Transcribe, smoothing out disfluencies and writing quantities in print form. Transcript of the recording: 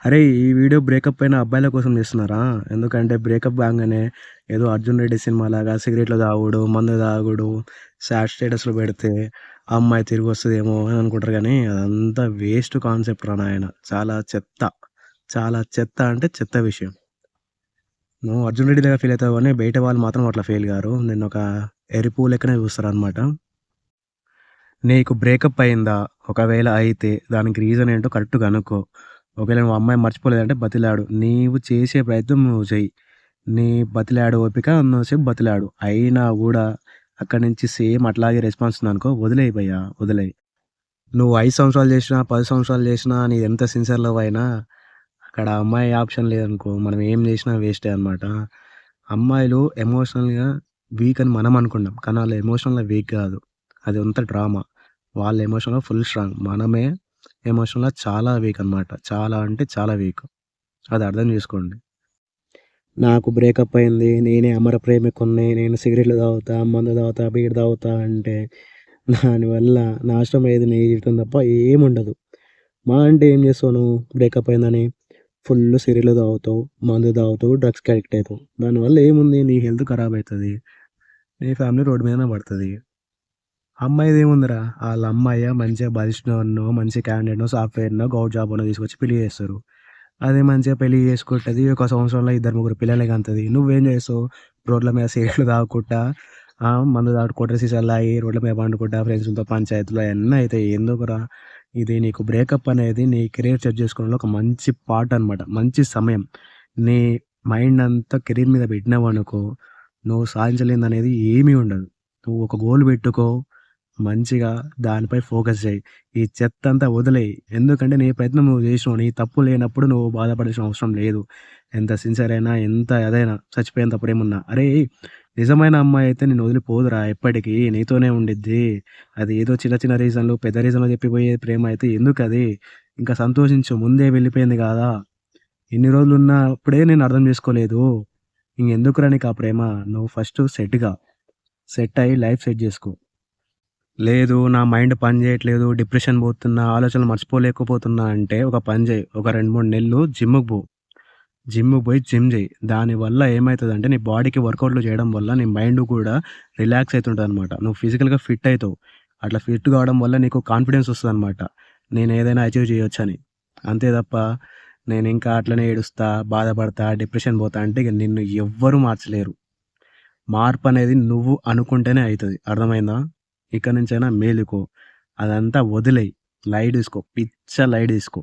అరే! ఈ video breakup అయిన అబ్బాయిల కోసం చేస్తున్నారా? ఎందుకంటే బ్రేకప్ కాంగానే ఏదో 'అర్జున్ రెడ్డి' సినిమాలాగా సిగరెట్లు తాగుడు, మందు తాగుడు, సాడ్ స్టేటస్‌లు పెడితే ఆ అమ్మాయి తిరిగొస్తదేమో అని అనుకుంటారు గానీ, అదంతా వేస్ట్ కాన్సెప్ట్ రా నాయన. చాలా చెత్త. చాలా చెత్త అంటే చెత్త విషయం. నువ్వు 'అర్జున్ రెడ్డి‌లాగా ఫీల్ అయితావు గానీ, బయట వాళ్ళు మాత్రం అట్లా ఫీల్ గారు. నిన్నొక ఎరిపువ్వు లెక్కనే చూస్తారనమాట. నీకు బ్రేకప్ అయిందా? ఒకవేళ అయితే దానికి రీజన్ ఏంటో కరెక్ట్ కనుక్కో. ఒకవేళ నువ్వు అమ్మాయి మర్చిపోలేదంటే బతిలాడు. నీవు చేసే ప్రయత్నం నువ్వు చెయ్యి. నీ బతిలాడే ఓపిక ఉన్నంతసేపు బతిలాడు. అయినా గూడా అక్కడి నుంచి సేమ్ అట్లాగే రెస్పాన్స్ ఉందనుకో వదిలేయి భయ్యా వదిలేయి. నువ్వు 5 సంవత్సరాలు చేసినా, 10 సంవత్సరాలు చేసినా నీది ఎంత సిన్సియర్ లవ్ అయినా అక్కడ అమ్మాయి ఆప్షన్ లేదనుకో మనం ఏం చేసినా వేస్టే అనమాట. అమ్మాయిలు ఎమోషనల్‌గా వీక్ అని మనం అనుకుంటాం. కానీ ఆళ్ళు ఎమోషనల్‌గా వీక్ కాదు. అది అంతా డ్రామా. వాళ్ళ ఎమోషన్‌లో ఫుల్ స్ట్రాంగ్. మనమే ఎమోషన్‌లో చాలా వీక్ అనమాట. చాలా అంటే చాలా వీక్. అది అర్థం చేసుకోండి. నాకు బ్రేకప్ అయింది. నేనే అమర ప్రేమికుడిని. నేను సిగరెట్లు తాగుతా, మందు తాగుతా, బీర్ తాగుతా అంటే దానివల్ల నాశనం అయ్యేది నీ జీవితం తప్ప ఏముండదు. మహా అంటే ఏం చేస్తావు నువ్వు బ్రేకప్ అయిందని? ఫుల్లు సిగరెట్లు తాగుతావు, మందు తాగుతావు, డ్రగ్స్‌కి అడిక్ట్ అయితావు. దానివల్ల ఏముంది నీ హెల్త్ ఖరాబ్ అయితది. నీ ఫ్యామిలీ రోడ్డు మీదనే పడతది. అమ్మాయిదేముందిరా ఆళ్ళ అమ్మాయి మంచిగా బలిసినోడినో, మంచి క్యాండిడేట్‌నో, సాఫ్ట్‌వేర్‌నో, గౌట్ జాబోనో తీసుకొచ్చి పెళ్లి చేస్తారు. అదే మంచిగా పెళ్లి చేసుకుంటది. ఒక సంవత్సరంలో ఇద్దరు, ముగ్గురు పిల్లల్ని కంటది. నువ్వేం చేస్తావు? రోడ్ల మీద సిగరెట్లు తాగుకుంటా, మందు తాగుడు క్వార్టర్ సీసాలు తాగి రోడ్ల మీద పండుకుంటా ఫ్రెండ్స్‌తో పంచాయతీలు అయన్నీ అయితాయి. ఎందుకురా? ఇది నీకు బ్రేకప్ అనేది నీ కెరియర్ సెట్ చేసుకోవడంలో ఒక మంచి పార్ట్ అనమాట. మంచి సమయం. నీ మైండ్ అంతా కెరీర్ మీద పెట్టినావనుకో, నువ్వు సాధించలేనిదనేది ఏమీ ఉండదు. నువ్వు ఒక గోల్ పెట్టుకో. మంచిగా దానిపై ఫోకస్ చెయ్యి. ఈ చెత్తంతా వదిలేయి. ఎందుకంటే నీ ప్రయత్నం నువ్వు జేసినావు. నీ తప్పు లేనప్పుడు నువ్వు బాధపడాల్సిన అవసరం లేదు. ఎంత సిన్సియర్ అయినా, ఎంత అదైనా చచ్చిపోయేంతప్పుడేమున్నా. అరేయ్! నిజమైన అమ్మాయి అయితే నిన్ను వదిలిపోదురా ఎప్పటికి. నీతోనే ఉండిద్ది. అది ఏదో చిన్న చిన్న రీజన్‌లు, పెద్ద రీజన్‌లు చెప్పిపోయే ప్రేమ అయితే ఎందుకది? ఇంకా సంతోషించు. ముందే వెళ్ళిపోయింది గాదా! ఇన్ని రోజులున్నప్పుడే నేను అర్థం జేసుకోలేదు. ఇంగెందుకురా నీకా ప్రేమ? నువ్వు ఫస్ట్ సెట్ గా. సెట్ అయ్యి లైఫ్ సెట్ జేసుకో. లేదు. నా మైండ్ పని జేయట్లేదు. డిప్రెషన్ బోతున్నా, ఆలోచనలు మర్చిపోలేకపోతున్నా అంటే ఒక పని జెయి. ఒక 2, 3 నెలలు జిమ్‌కి పో. జిమ్‌కి పోయి జిమ్ జెయి. దానివల్ల ఏమైతదంటే నీ బాడీకి వర్కౌట్‌లు చేయడం వల్ల నీ మైండ్ కూడా రిలాక్స్ అయితుంటదనమాట. నువ్వు ఫిజికల్‌గా ఫిట్ అయితావు. అట్లా ఫిట్ కావడం వల్ల నీకు కాన్ఫిడెన్స్ వస్తదనమాట. నేనేదైనా అచీవ్ చేయొచ్చని. అంతే తప్ప నేనింకా అట్లనే ఏడుస్తా, బాధపడతా, డిప్రెషన్ పోతా అంటే ఇగ నిన్ను ఎవ్వరు మార్చలేరు. మార్పనేది నువ్వు అనుకుంటేనే అయితది. అర్థమైందా? ఇక నుంచైనా మేలుకో. అదంతా వదిలేయి. లైట్ తీసుకో. పిచ్చ లైట్ తీసుకో.